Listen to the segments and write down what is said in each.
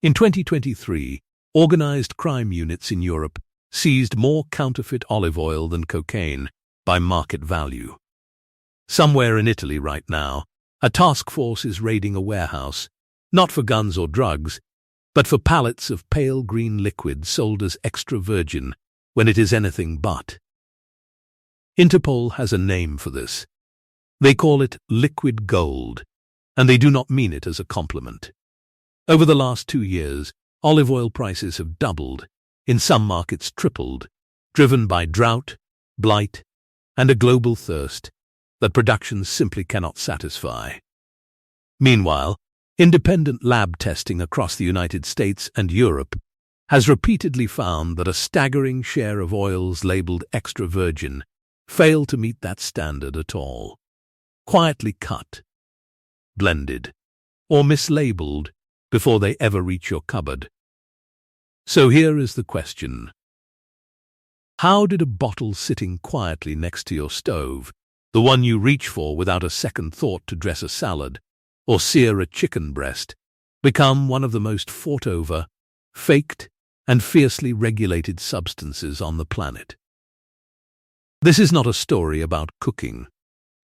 In 2023, organized crime units in Europe seized more counterfeit olive oil than cocaine by market value. Somewhere in Italy right now, a task force is raiding a warehouse, not for guns or drugs, but for pallets of pale green liquid sold as extra virgin when it is anything but. Interpol has a name for this. They call it liquid gold, and they do not mean it as a compliment. Over the last 2 years, olive oil prices have doubled, in some markets tripled, driven by drought, blight, and a global thirst that production simply cannot satisfy. Meanwhile, independent lab testing across the United States and Europe has repeatedly found that a staggering share of oils labeled extra virgin fail to meet that standard at all. Quietly cut, blended, or mislabeled before they ever reach your cupboard. So here is the question. How did a bottle sitting quietly next to your stove, the one you reach for without a second thought to dress a salad or sear a chicken breast, become one of the most fought over, faked, and fiercely regulated substances on the planet? This is not a story about cooking.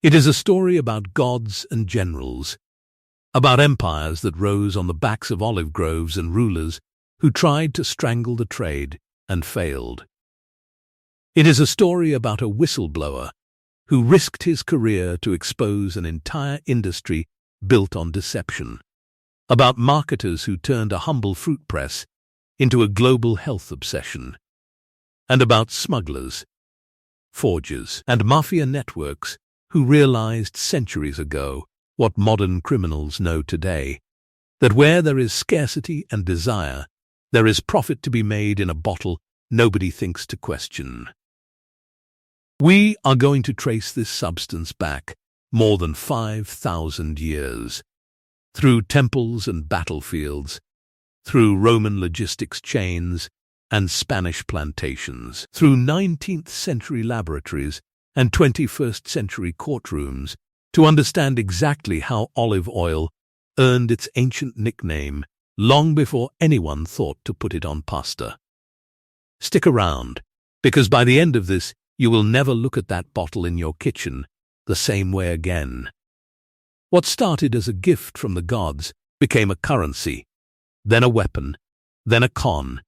It is a story about gods and generals, about empires that rose on the backs of olive groves and rulers who tried to strangle the trade and failed. It is a story about a whistleblower who risked his career to expose an entire industry built on deception, about marketers who turned a humble fruit press into a global health obsession, and about smugglers, forgers, and mafia networks who realized centuries ago what modern criminals know today, that where there is scarcity and desire, there is profit to be made in a bottle nobody thinks to question. We are going to trace this substance back more than 5,000 years, through temples and battlefields, through Roman logistics chains and Spanish plantations, through 19th-century laboratories and 21st-century courtrooms, to understand exactly how olive oil earned its ancient nickname long before anyone thought to put it on pasta. Stick around, because by the end of this, you will never look at that bottle in your kitchen the same way again. What started as a gift from the gods became a currency, then a weapon, then a con,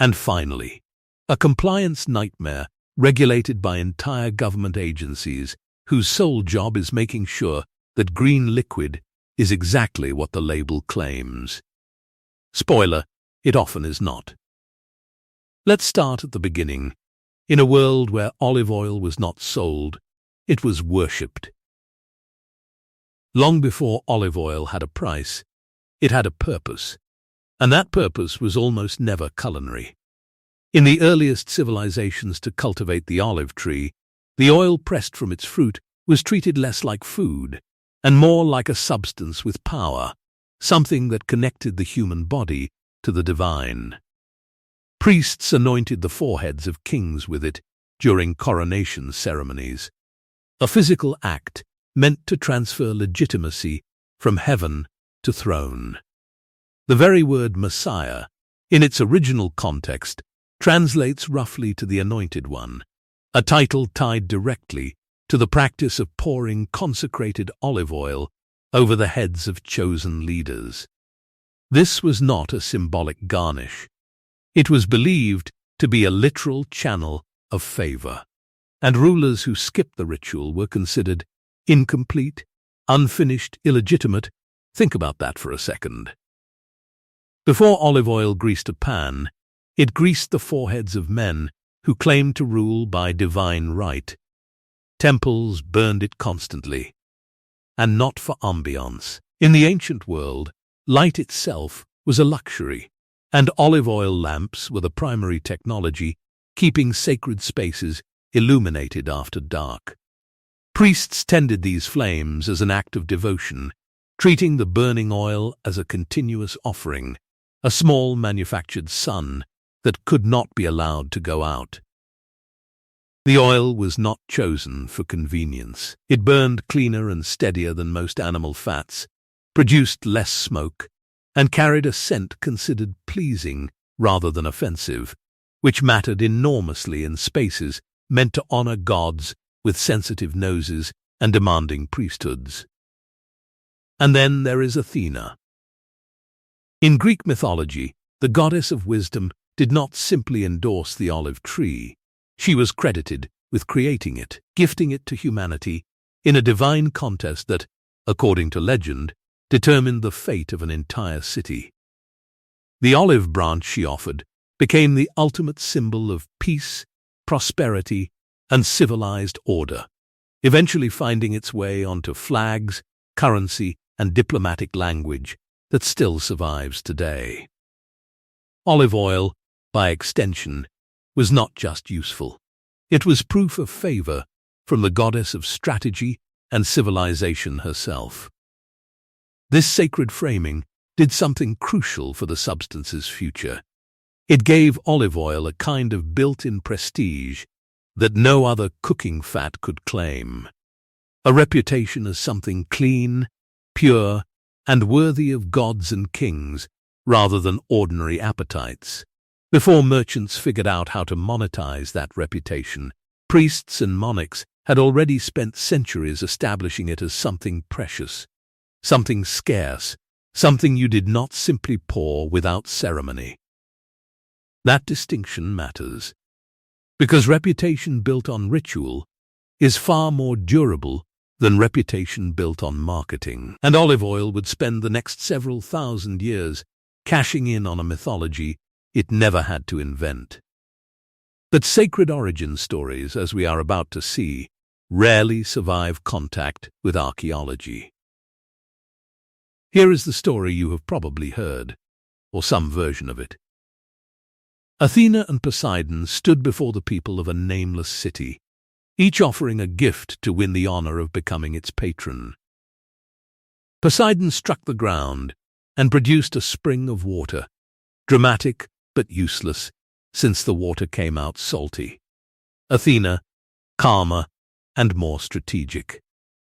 and finally, a compliance nightmare regulated by entire government agencies whose sole job is making sure that green liquid is exactly what the label claims. Spoiler, it often is not. Let's start at the beginning. In a world where olive oil was not sold, it was worshipped. Long before olive oil had a price, it had a purpose, and that purpose was almost never culinary. In the earliest civilizations to cultivate the olive tree, the oil pressed from its fruit was treated less like food and more like a substance with power, something that connected the human body to the divine. Priests anointed the foreheads of kings with it during coronation ceremonies, a physical act meant to transfer legitimacy from heaven to throne. The very word Messiah, in its original context, translates roughly to the Anointed One, a title tied directly to the practice of pouring consecrated olive oil over the heads of chosen leaders. This was not a symbolic garnish. It was believed to be a literal channel of favor, and rulers who skipped the ritual were considered incomplete, unfinished, illegitimate. Think about that for a second. Before olive oil greased a pan, it greased the foreheads of men who claimed to rule by divine right. Temples burned it constantly, and not for ambiance. In the ancient world, light itself was a luxury, and olive oil lamps were the primary technology, keeping sacred spaces illuminated after dark. Priests tended these flames as an act of devotion, treating the burning oil as a continuous offering, a small manufactured sun that could not be allowed to go out. The oil was not chosen for convenience. It burned cleaner and steadier than most animal fats, produced less smoke, and carried a scent considered pleasing rather than offensive, which mattered enormously in spaces meant to honor gods with sensitive noses and demanding priesthoods. And then there is Athena. In Greek mythology, the goddess of wisdom did not simply endorse the olive tree. She was credited with creating it, gifting it to humanity in a divine contest that, according to legend, determined the fate of an entire city. The olive branch she offered became the ultimate symbol of peace, prosperity, and civilized order, eventually finding its way onto flags, currency, and diplomatic language that still survives today. Olive oil, by extension, was not just useful. It was proof of favor from the goddess of strategy and civilization herself. This sacred framing did something crucial for the substance's future. It gave olive oil a kind of built-in prestige that no other cooking fat could claim. A reputation as something clean, pure, and worthy of gods and kings rather than ordinary appetites. Before merchants figured out how to monetize that reputation, priests and monarchs had already spent centuries establishing it as something precious, something scarce, something you did not simply pour without ceremony. That distinction matters, because reputation built on ritual is far more durable than reputation built on marketing. And olive oil would spend the next several thousand years cashing in on a mythology it never had to invent. But sacred origin stories, as we are about to see, rarely survive contact with archaeology. Here is the story you have probably heard, or some version of it. Athena and Poseidon stood before the people of a nameless city, each offering a gift to win the honor of becoming its patron. Poseidon struck the ground and produced a spring of water, dramatic but useless, since the water came out salty. Athena, calmer and more strategic,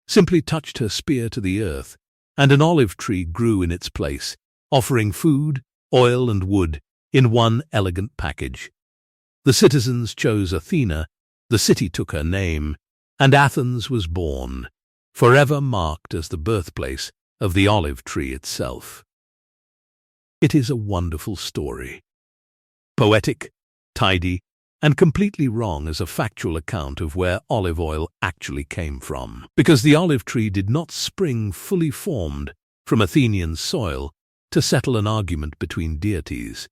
simply touched her spear to the earth, and an olive tree grew in its place, offering food, oil, and wood in one elegant package. The citizens chose Athena, the city took her name, and Athens was born, forever marked as the birthplace of the olive tree itself. It is a wonderful story. Poetic, tidy, and completely wrong as a factual account of where olive oil actually came from, because the olive tree did not spring fully formed from Athenian soil to settle an argument between deities.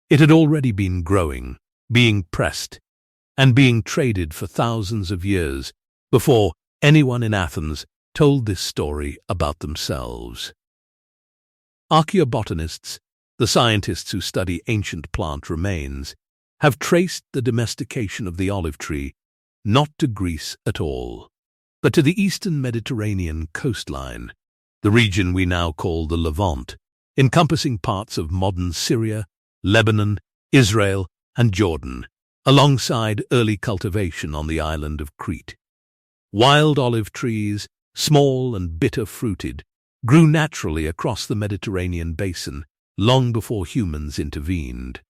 It had already been growing, being pressed, and being traded for thousands of years before anyone in Athens told this story about themselves. Archaeobotanists, the scientists who study ancient plant remains, have traced the domestication of the olive tree not to Greece at all, but to the eastern Mediterranean coastline, the region we now call the Levant, encompassing parts of modern Syria, Lebanon, Israel, and Jordan, alongside early cultivation on the island of Crete. Wild olive trees, small and bitter-fruited, grew naturally across the Mediterranean basin long before humans intervened.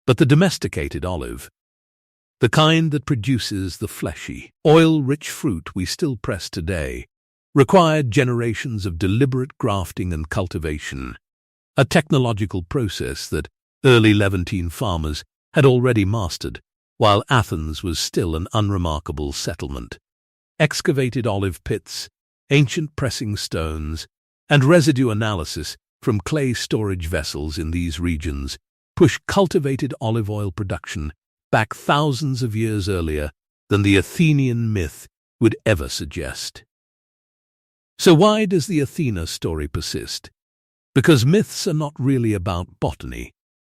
But the domesticated olive, the kind that produces the fleshy, oil-rich fruit we still press today, required generations of deliberate grafting and cultivation, a technological process that early Levantine farmers had already mastered, while Athens was still an unremarkable settlement. Excavated olive pits, ancient pressing stones, and residue analysis from clay storage vessels in these regions push cultivated olive oil production back thousands of years earlier than the Athenian myth would ever suggest. So why does the Athena story persist? Because myths are not really about botany.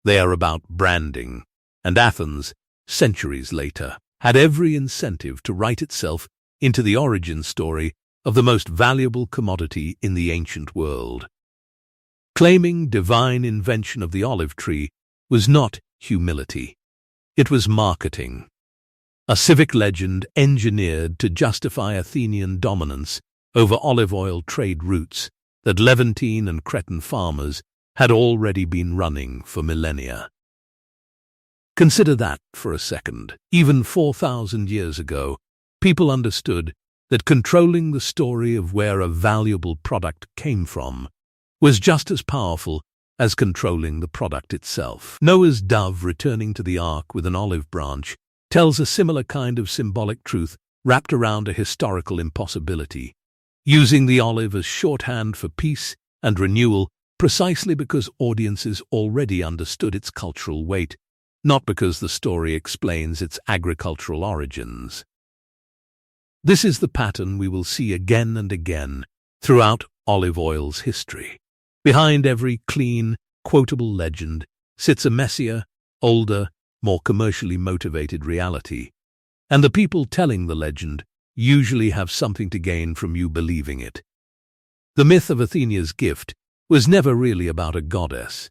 They are about branding, and Athens, centuries later, had every incentive to write itself into the origin story of the most valuable commodity in the ancient world. Claiming divine invention of the olive tree was not humility. It was marketing. A civic legend engineered to justify Athenian dominance over olive oil trade routes that Levantine and Cretan farmers had already been running for millennia. Consider that for a second. Even 4,000 years ago, people understood that controlling the story of where a valuable product came from was just as powerful as controlling the product itself. Noah's dove returning to the ark with an olive branch tells a similar kind of symbolic truth wrapped around a historical impossibility, using the olive as shorthand for peace and renewal precisely because audiences already understood its cultural weight, not because the story explains its agricultural origins. This is the pattern we will see again and again throughout olive oil's history. Behind every clean, quotable legend sits a messier, older, more commercially motivated reality, and the people telling the legend usually have something to gain from you believing it. The myth of Athena's gift was never really about a goddess.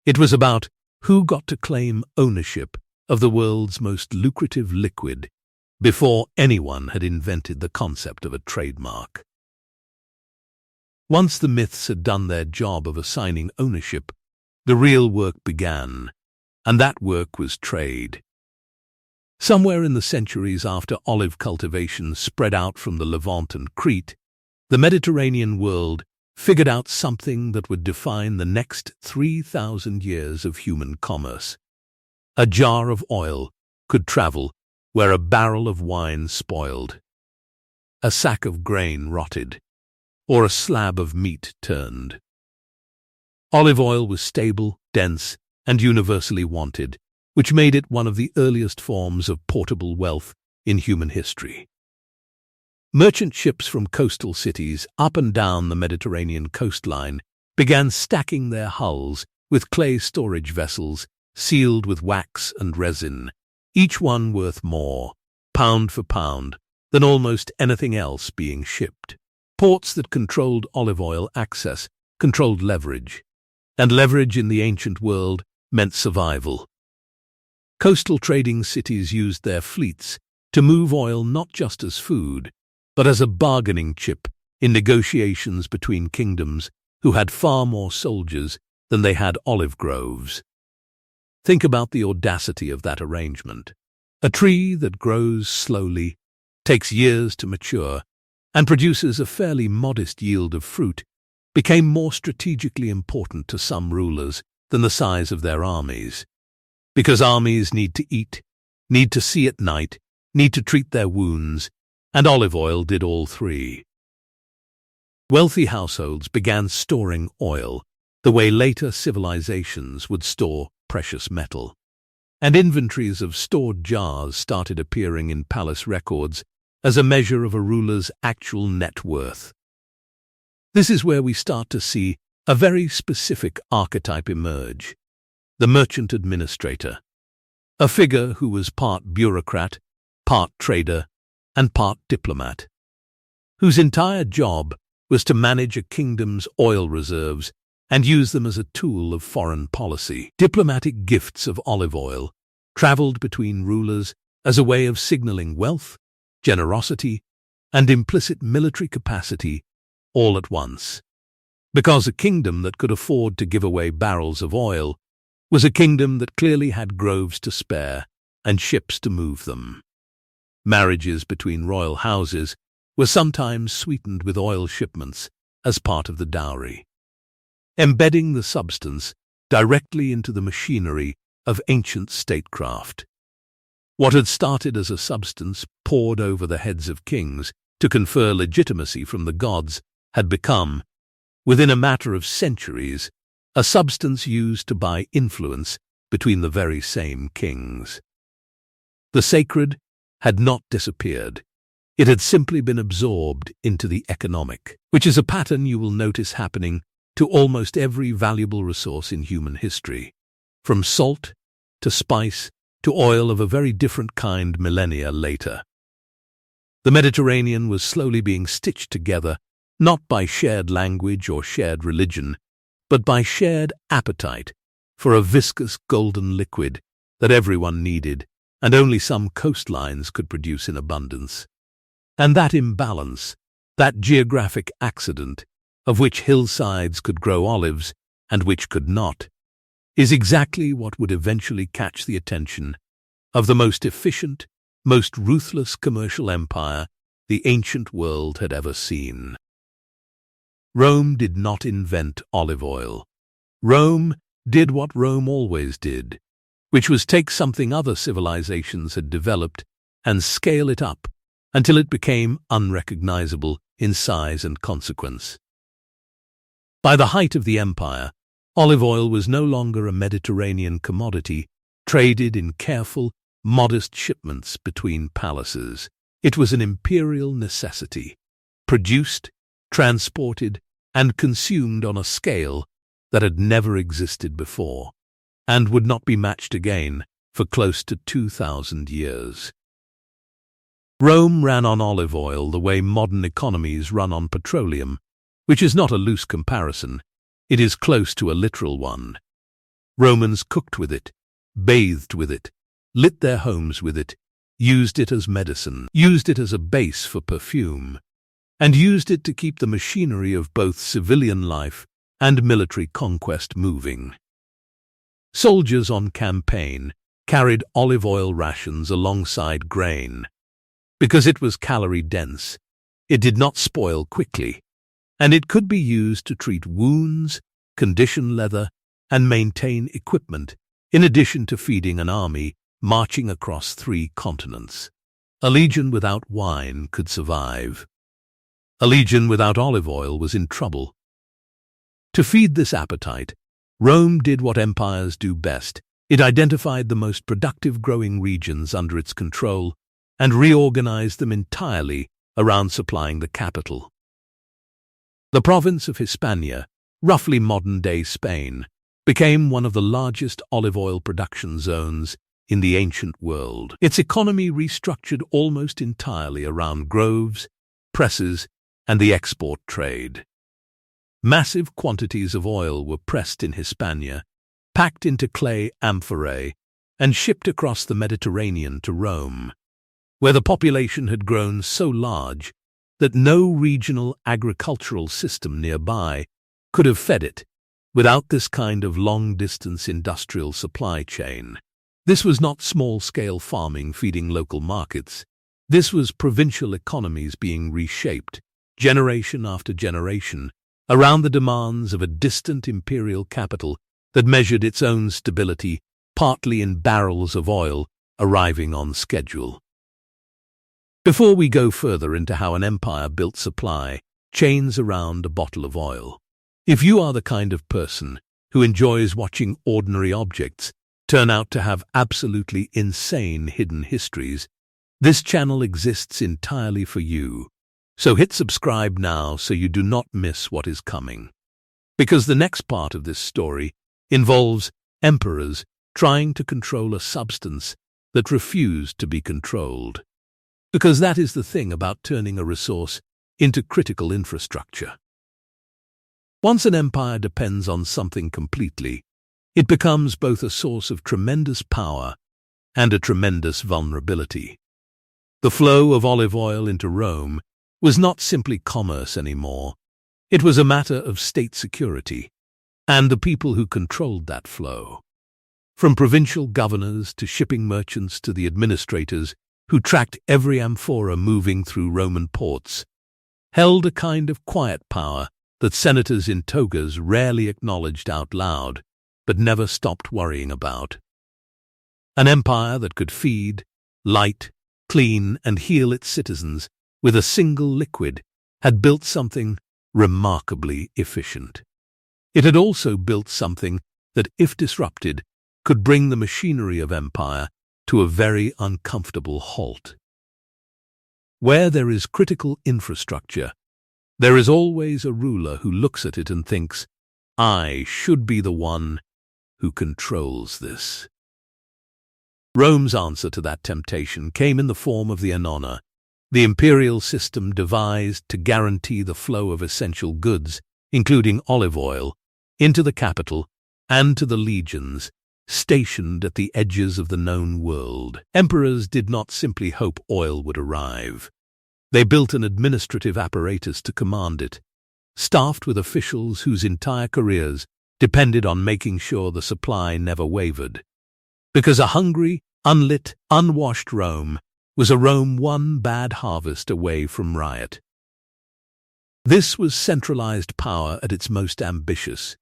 It was about who got to claim ownership of the world's most lucrative liquid before anyone had invented the concept of a trademark. Once the myths had done their job of assigning ownership, the real work began, and that work was trade. Somewhere in the centuries after olive cultivation spread out from the Levant and Crete, the Mediterranean world figured out something that would define the next 3,000 years of human commerce. A jar of oil could travel where a barrel of wine spoiled, a sack of grain rotted, or a slab of meat turned. Olive oil was stable, dense, and universally wanted, which made it one of the earliest forms of portable wealth in human history. Merchant ships from coastal cities up and down the Mediterranean coastline began stacking their hulls with clay storage vessels sealed with wax and resin, each one worth more, pound for pound, than almost anything else being shipped. Ports that controlled olive oil access controlled leverage, and leverage in the ancient world meant survival. Coastal trading cities used their fleets to move oil not just as food, but as a bargaining chip in negotiations between kingdoms who had far more soldiers than they had olive groves. Think about the audacity of that arrangement. A tree that grows slowly, takes years to mature, and produces a fairly modest yield of fruit became more strategically important to some rulers than the size of their armies. Because armies need to eat, need to see at night, need to treat their wounds, and olive oil did all three. Wealthy households began storing oil the way later civilizations would store precious metal, and inventories of stored jars started appearing in palace records as a measure of a ruler's actual net worth. This is where we start to see a very specific archetype emerge: the merchant administrator, a figure who was part bureaucrat, part trader, and part diplomat, whose entire job was to manage a kingdom's oil reserves and use them as a tool of foreign policy. Diplomatic gifts of olive oil traveled between rulers as a way of signaling wealth, generosity, and implicit military capacity all at once. Because a kingdom that could afford to give away barrels of oil was a kingdom that clearly had groves to spare and ships to move them. Marriages between royal houses were sometimes sweetened with oil shipments as part of the dowry, embedding the substance directly into the machinery of ancient statecraft. What had started as a substance poured over the heads of kings to confer legitimacy from the gods had become, within a matter of centuries, a substance used to buy influence between the very same kings. The sacred had not disappeared. It had simply been absorbed into the economic, which is a pattern you will notice happening to almost every valuable resource in human history, from salt to spice to oil of a very different kind millennia later. The Mediterranean was slowly being stitched together, not by shared language or shared religion, but by shared appetite for a viscous golden liquid that everyone needed and only some coastlines could produce in abundance. And that imbalance, that geographic accident, of which hillsides could grow olives and which could not, is exactly what would eventually catch the attention of the most efficient, most ruthless commercial empire the ancient world had ever seen. Rome did not invent olive oil. Rome did what Rome always did, which was take something other civilizations had developed and scale it up until it became unrecognizable in size and consequence. By the height of the empire, olive oil was no longer a Mediterranean commodity traded in careful, modest shipments between palaces. It was an imperial necessity, produced, transported, and consumed on a scale that had never existed before, and would not be matched again for close to 2,000 years. Rome ran on olive oil the way modern economies run on petroleum, which is not a loose comparison, it is close to a literal one. Romans cooked with it, bathed with it, lit their homes with it, used it as medicine, used it as a base for perfume, and used it to keep the machinery of both civilian life and military conquest moving. Soldiers on campaign carried olive oil rations alongside grain. Because it was calorie-dense, it did not spoil quickly, and it could be used to treat wounds, condition leather, and maintain equipment, in addition to feeding an army marching across 3 continents. A legion without wine could survive. A legion without olive oil was in trouble. To feed this appetite, Rome did what empires do best. It identified the most productive growing regions under its control and reorganized them entirely around supplying the capital. The province of Hispania, roughly modern-day Spain, became one of the largest olive oil production zones in the ancient world. Its economy restructured almost entirely around groves, presses, and the export trade. Massive quantities of oil were pressed in Hispania, packed into clay amphorae, and shipped across the Mediterranean to Rome, where the population had grown so large that no regional agricultural system nearby could have fed it without this kind of long-distance industrial supply chain. This was not small-scale farming feeding local markets. This was provincial economies being reshaped, generation after generation, around the demands of a distant imperial capital that measured its own stability partly in barrels of oil arriving on schedule. Before we go further into how an empire built supply chains around a bottle of oil, if you are the kind of person who enjoys watching ordinary objects turn out to have absolutely insane hidden histories, this channel exists entirely for you. So hit subscribe now so you do not miss what is coming. Because the next part of this story involves emperors trying to control a substance that refused to be controlled. Because that is the thing about turning a resource into critical infrastructure. Once an empire depends on something completely, it becomes both a source of tremendous power and a tremendous vulnerability. The flow of olive oil into Rome was not simply commerce anymore. It was a matter of state security and the people who controlled that flow. From provincial governors to shipping merchants to the administrators who tracked every amphora moving through Roman ports, held a kind of quiet power that senators in togas rarely acknowledged out loud, but never stopped worrying about. An empire that could feed, light, clean, and heal its citizens with a single liquid had built something remarkably efficient. It had also built something that, if disrupted, could bring the machinery of empire to a very uncomfortable halt. Where there is critical infrastructure, there is always a ruler who looks at it and thinks, I should be the one who controls this. Rome's answer to that temptation came in the form of the Annona, the imperial system devised to guarantee the flow of essential goods, including olive oil, into the capital and to the legions stationed at the edges of the known world. Emperors did not simply hope oil would arrive. They built an administrative apparatus to command it, staffed with officials whose entire careers depended on making sure the supply never wavered. Because a hungry, unlit, unwashed Rome was a Rome one bad harvest away from riot. This was centralized power at its most ambitious,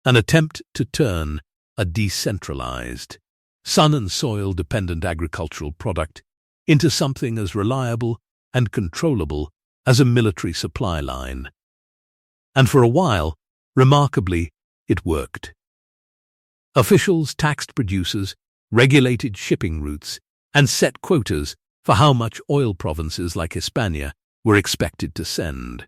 an attempt to turn a decentralized, sun and soil-dependent agricultural product into something as reliable and controllable as a military supply line. And for a while, remarkably, it worked. Officials taxed producers, regulated shipping routes, and set quotas for how much oil provinces like Hispania were expected to send.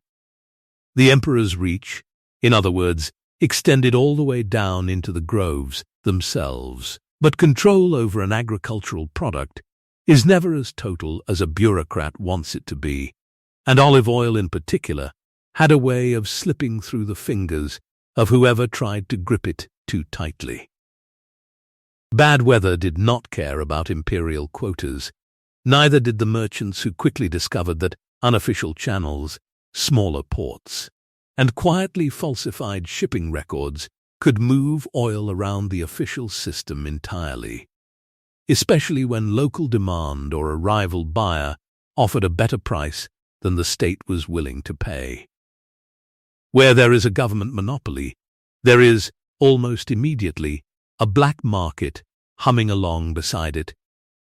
The emperor's reach, in other words, extended all the way down into the groves themselves. But control over an agricultural product is never as total as a bureaucrat wants it to be, and olive oil in particular had a way of slipping through the fingers of whoever tried to grip it too tightly. Bad weather did not care about imperial quotas, neither did the merchants who quickly discovered that unofficial channels, smaller ports, and quietly falsified shipping records could move oil around the official system entirely, especially when local demand or a rival buyer offered a better price than the state was willing to pay. Where there is a government monopoly, there is, almost immediately, a black market humming along beside it,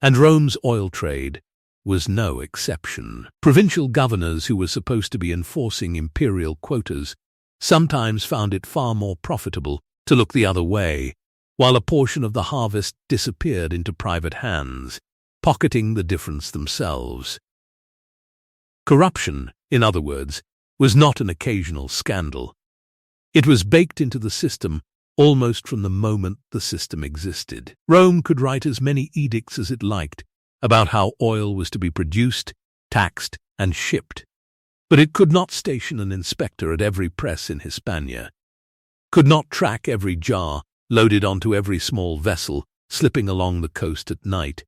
and Rome's oil trade was no exception. Provincial governors who were supposed to be enforcing imperial quotas sometimes found it far more profitable to look the other way, while a portion of the harvest disappeared into private hands, pocketing the difference themselves. Corruption, in other words, was not an occasional scandal. It was baked into the system almost from the moment the system existed. Rome could write as many edicts as it liked about how oil was to be produced, taxed, and shipped, but it could not station an inspector at every press in Hispania, could not track every jar loaded onto every small vessel slipping along the coast at night,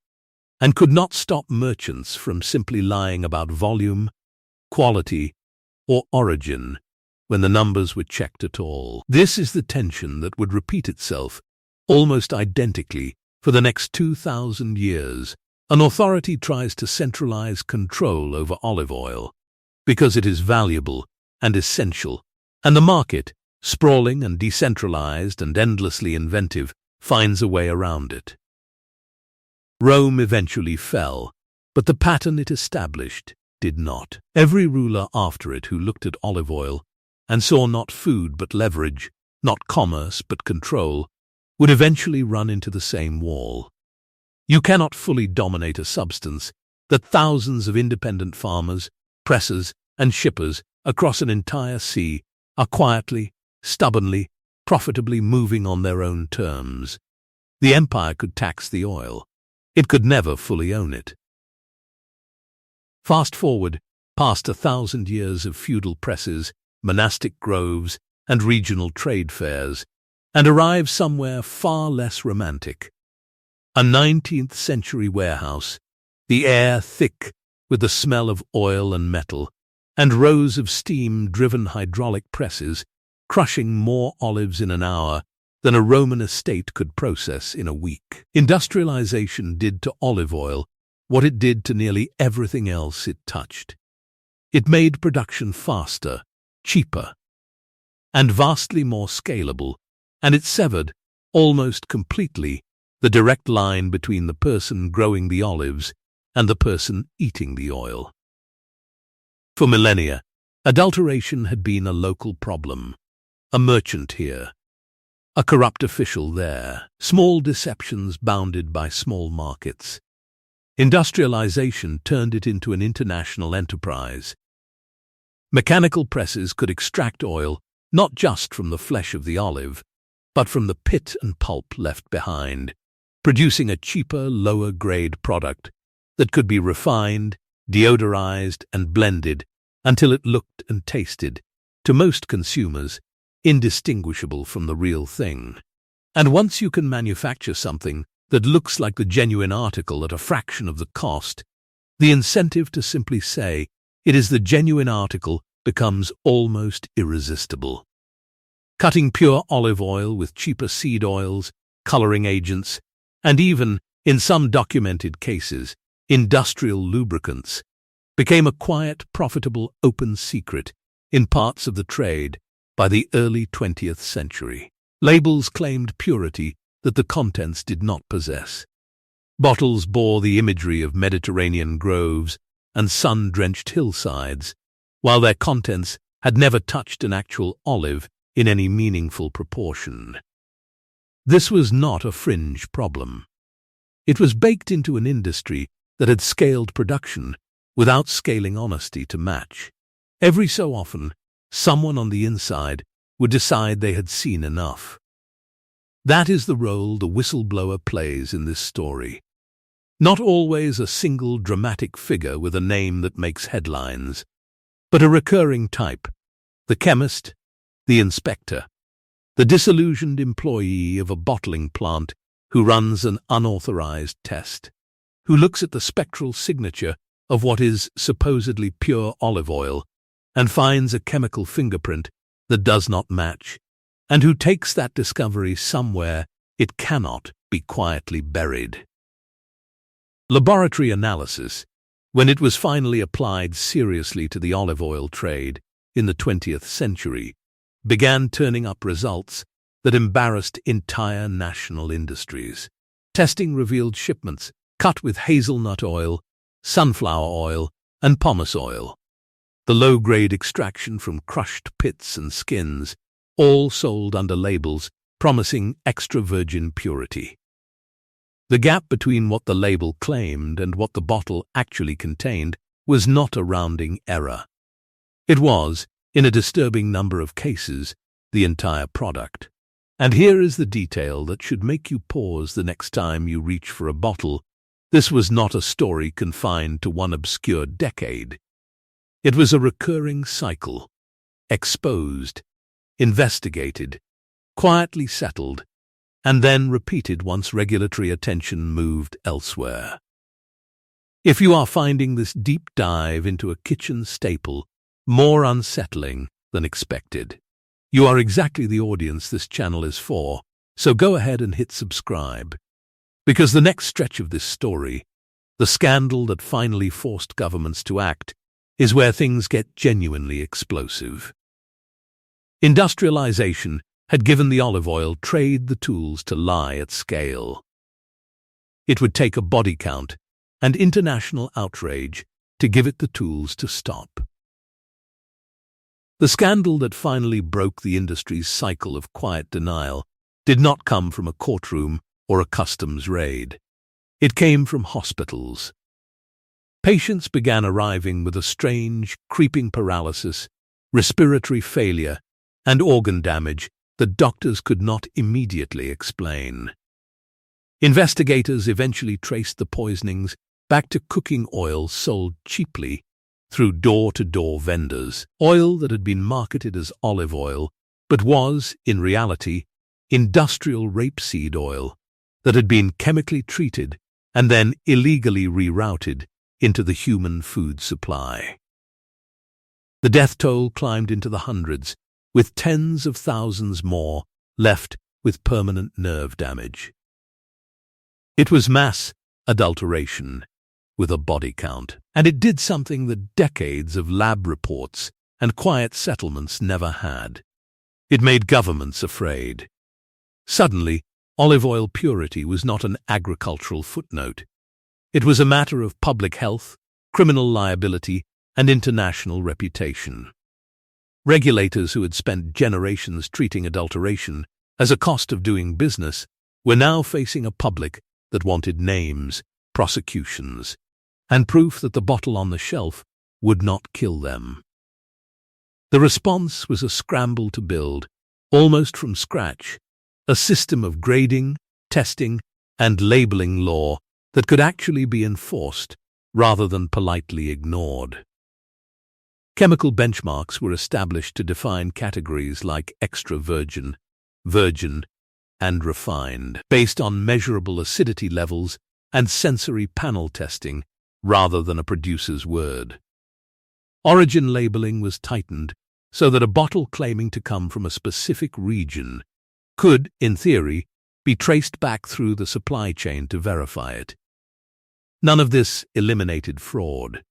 and could not stop merchants from simply lying about volume, quality, or origin when the numbers were checked at all. This is the tension that would repeat itself almost identically for the next 2,000 years. An authority tries to centralize control over olive oil because it is valuable and essential, and the market, sprawling and decentralized and endlessly inventive, finds a way around it. Rome eventually fell, but the pattern it established did not. Every ruler after it who looked at olive oil and saw not food but leverage, not commerce but control, would eventually run into the same wall. You cannot fully dominate a substance that thousands of independent farmers, pressers, and shippers across an entire sea are quietly, stubbornly, profitably moving on their own terms. The empire could tax the oil. It could never fully own it. Fast forward past 1,000 years of feudal presses, monastic groves, and regional trade fairs, and arrive somewhere far less romantic. A 19th-century warehouse, the air thick with the smell of oil and metal, and rows of steam-driven hydraulic presses crushing more olives in an hour than a Roman estate could process in a week. Industrialization did to olive oil what it did to nearly everything else it touched. It made production faster, cheaper, and vastly more scalable, and it severed, almost completely, the direct line between the person growing the olives and the person eating the oil. For millennia, adulteration had been a local problem. A merchant here, a corrupt official there, small deceptions bounded by small markets. Industrialization turned it into an international enterprise. Mechanical presses could extract oil not just from the flesh of the olive, but from the pit and pulp left behind, producing a cheaper, lower-grade product that could be refined, deodorized, and blended until it looked and tasted, to most consumers, indistinguishable from the real thing. And once you can manufacture something that looks like the genuine article at a fraction of the cost, the incentive to simply say it is the genuine article becomes almost irresistible. cutting pure olive oil with cheaper seed oils, coloring agents, and even, in some documented cases, industrial lubricants, became a quiet, profitable, open secret in parts of the trade by the early 20th century. Labels claimed purity that the contents did not possess. Bottles bore the imagery of Mediterranean groves and sun-drenched hillsides, while their contents had never touched an actual olive in any meaningful proportion. This was not a fringe problem. It was baked into an industry that had scaled production without scaling honesty to match. Every so often, someone on the inside would decide they had seen enough. That is the role the whistleblower plays in this story. Not always a single dramatic figure with a name that makes headlines, but a recurring type: the chemist, the inspector, the disillusioned employee of a bottling plant who runs an unauthorized test, who looks at the spectral signature of what is supposedly pure olive oil and finds a chemical fingerprint that does not match, and who takes that discovery somewhere it cannot be quietly buried. Laboratory analysis, when it was finally applied seriously to the olive oil trade in the 20th century, began turning up results that embarrassed entire national industries. Testing revealed shipments cut with hazelnut oil, sunflower oil, and pomace oil. The low-grade extraction from crushed pits and skins, all sold under labels promising extra virgin purity. The gap between what the label claimed and what the bottle actually contained was not a rounding error. It was, in a disturbing number of cases, the entire product. And here is the detail that should make you pause the next time you reach for a bottle. This was not a story confined to one obscure decade. It was a recurring cycle, exposed, investigated, quietly settled, and then repeated once regulatory attention moved elsewhere. If you are finding this deep dive into a kitchen staple more unsettling than expected, you are exactly the audience this channel is for, so go ahead and hit subscribe. Because the next stretch of this story, the scandal that finally forced governments to act, is where things get genuinely explosive. Industrialization had given the olive oil trade the tools to lie at scale. It would take a body count and international outrage to give it the tools to stop. The scandal that finally broke the industry's cycle of quiet denial did not come from a courtroom or a customs raid. It came from hospitals. Patients began arriving with a strange, creeping paralysis, respiratory failure, and organ damage that doctors could not immediately explain. Investigators eventually traced the poisonings back to cooking oil sold cheaply through door-to-door vendors, oil that had been marketed as olive oil but was, in reality, industrial rapeseed oil that had been chemically treated and then illegally rerouted into the human food supply. The death toll climbed into the hundreds, with tens of thousands more left with permanent nerve damage. It was mass adulteration with a body count, and it did something that decades of lab reports and quiet settlements never had. It made governments afraid. Suddenly, olive oil purity was not an agricultural footnote. It was a matter of public health, criminal liability, and international reputation. Regulators who had spent generations treating adulteration as a cost of doing business were now facing a public that wanted names, prosecutions, and proof that the bottle on the shelf would not kill them. The response was a scramble to build, almost from scratch, a system of grading, testing, and labeling law that could actually be enforced rather than politely ignored. Chemical benchmarks were established to define categories like extra virgin, virgin, and refined, based on measurable acidity levels and sensory panel testing rather than a producer's word. Origin labeling was tightened so that a bottle claiming to come from a specific region could, in theory, be traced back through the supply chain to verify it. None of this eliminated fraud.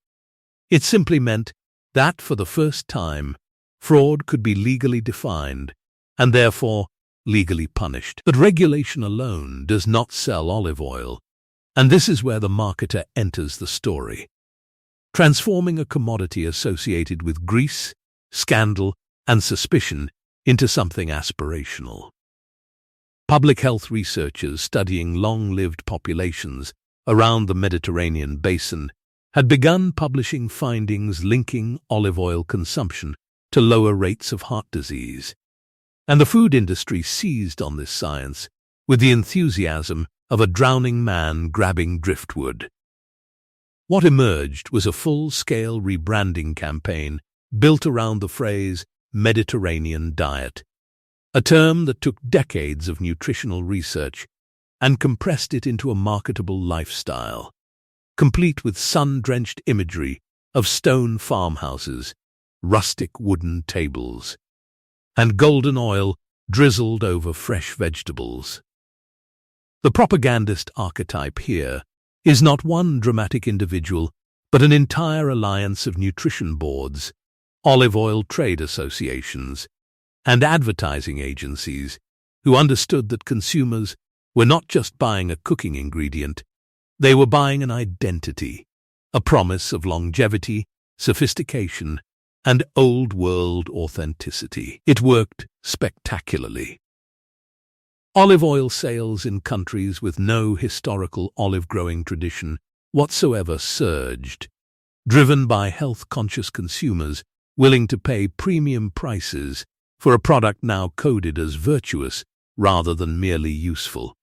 It simply meant that, for the first time, fraud could be legally defined and therefore legally punished. But regulation alone does not sell olive oil, and this is where the marketer enters the story, transforming a commodity associated with grease, scandal, and suspicion into something aspirational. Public health researchers studying long-lived populations around the Mediterranean basin had begun publishing findings linking olive oil consumption to lower rates of heart disease, and the food industry seized on this science with the enthusiasm of a drowning man grabbing driftwood. What emerged was a full-scale rebranding campaign built around the phrase Mediterranean diet, a term that took decades of nutritional research and compressed it into a marketable lifestyle, complete with sun-drenched imagery of stone farmhouses, rustic wooden tables, and golden oil drizzled over fresh vegetables. The propagandist archetype here is not one dramatic individual, but an entire alliance of nutrition boards, olive oil trade associations, and advertising agencies who understood that consumers were not just buying a cooking ingredient, they were buying an identity, a promise of longevity, sophistication, and old-world authenticity. It worked spectacularly. Olive oil sales in countries with no historical olive-growing tradition whatsoever surged, driven by health-conscious consumers willing to pay premium prices for a product now coded as virtuous rather than merely useful.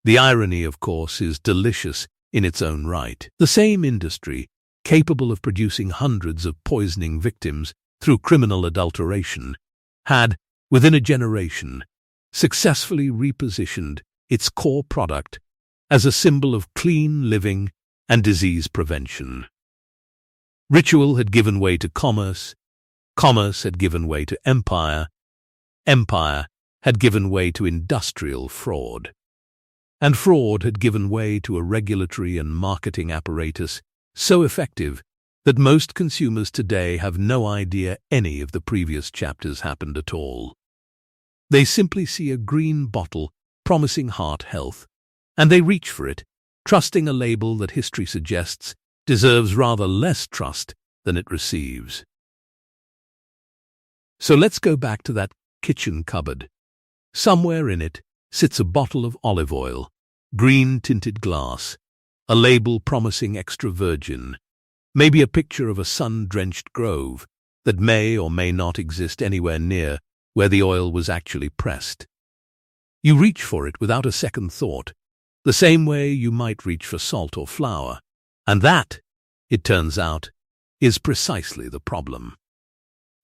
The irony, of course, is delicious in its own right. The same industry, capable of producing hundreds of poisoning victims through criminal adulteration, had, within a generation, successfully repositioned its core product as a symbol of clean living and disease prevention. Ritual had given way to commerce, commerce had given way to empire, empire had given way to industrial fraud, and fraud had given way to a regulatory and marketing apparatus so effective that most consumers today have no idea any of the previous chapters happened at all. They simply see a green bottle promising heart health, and they reach for it, trusting a label that history suggests deserves rather less trust than it receives. So let's go back to that kitchen cupboard. Somewhere in it sits a bottle of olive oil, green-tinted glass, a label promising extra virgin, maybe a picture of a sun-drenched grove that may or may not exist anywhere near where the oil was actually pressed. You reach for it without a second thought, the same way you might reach for salt or flour, and that, it turns out, is precisely the problem.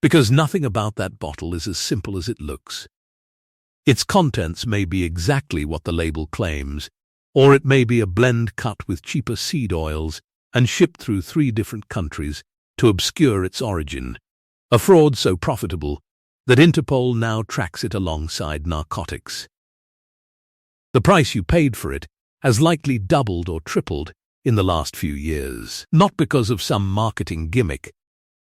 Because nothing about that bottle is as simple as it looks. Its contents may be exactly what the label claims, or it may be a blend cut with cheaper seed oils and shipped through 3 different countries to obscure its origin, a fraud so profitable that Interpol now tracks it alongside narcotics. The price you paid for it has likely doubled or tripled in the last few years, not because of some marketing gimmick,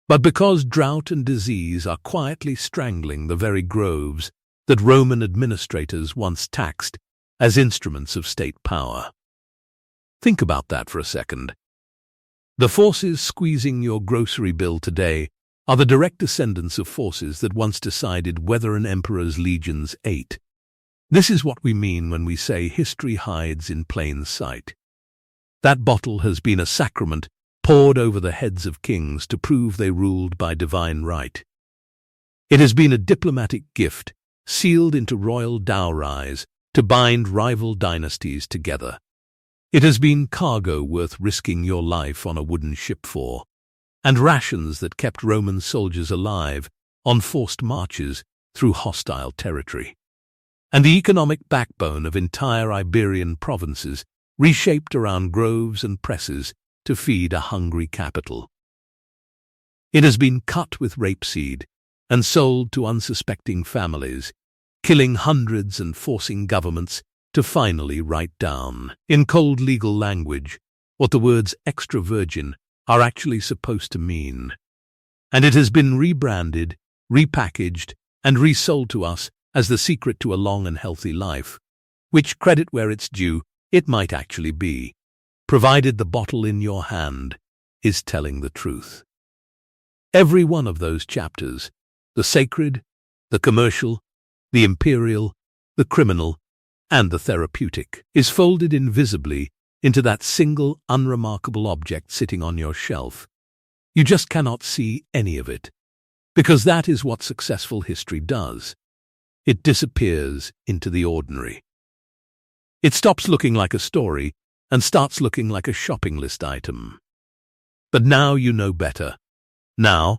but because drought and disease are quietly strangling the very groves that Roman administrators once taxed as instruments of state power. Think about that for a second. The forces squeezing your grocery bill today are the direct descendants of forces that once decided whether an emperor's legions ate. This is what we mean when we say history hides in plain sight. That bottle has been a sacrament poured over the heads of kings to prove they ruled by divine right. It has been a diplomatic gift sealed into royal dowries to bind rival dynasties together. It has been cargo worth risking your life on a wooden ship for, and rations that kept Roman soldiers alive on forced marches through hostile territory, and the economic backbone of entire Iberian provinces reshaped around groves and presses to feed a hungry capital. It has been cut with rapeseed, and sold to unsuspecting families, killing hundreds and forcing governments to finally write down, in cold legal language, what the words extra virgin are actually supposed to mean. And it has been rebranded, repackaged, and resold to us as the secret to a long and healthy life, which, credit where it's due, it might actually be, provided the bottle in your hand is telling the truth. Every one of those chapters, the sacred, the commercial, the imperial, the criminal, and the therapeutic, is folded invisibly into that single unremarkable object sitting on your shelf. You just cannot see any of it, because that is what successful history does. It disappears into the ordinary. It stops looking like a story and starts looking like a shopping list item. But now you know better. Now,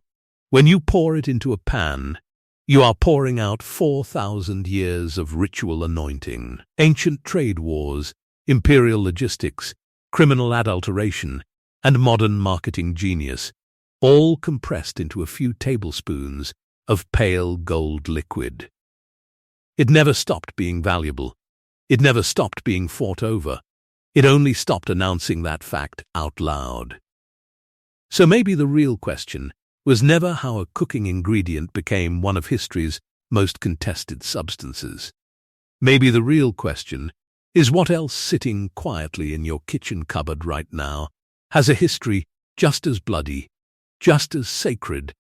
when you pour it into a pan, you are pouring out 4,000 years of ritual anointing, ancient trade wars, imperial logistics, criminal adulteration, and modern marketing genius, all compressed into a few tablespoons of pale gold liquid. It never stopped being valuable. It never stopped being fought over. It only stopped announcing that fact out loud. So maybe the real question was never how a cooking ingredient became one of history's most contested substances. Maybe the real question is what else sitting quietly in your kitchen cupboard right now has a history just as bloody, just as sacred,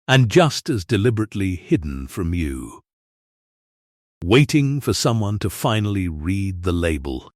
and just as deliberately hidden from you. Waiting for someone to finally read the label.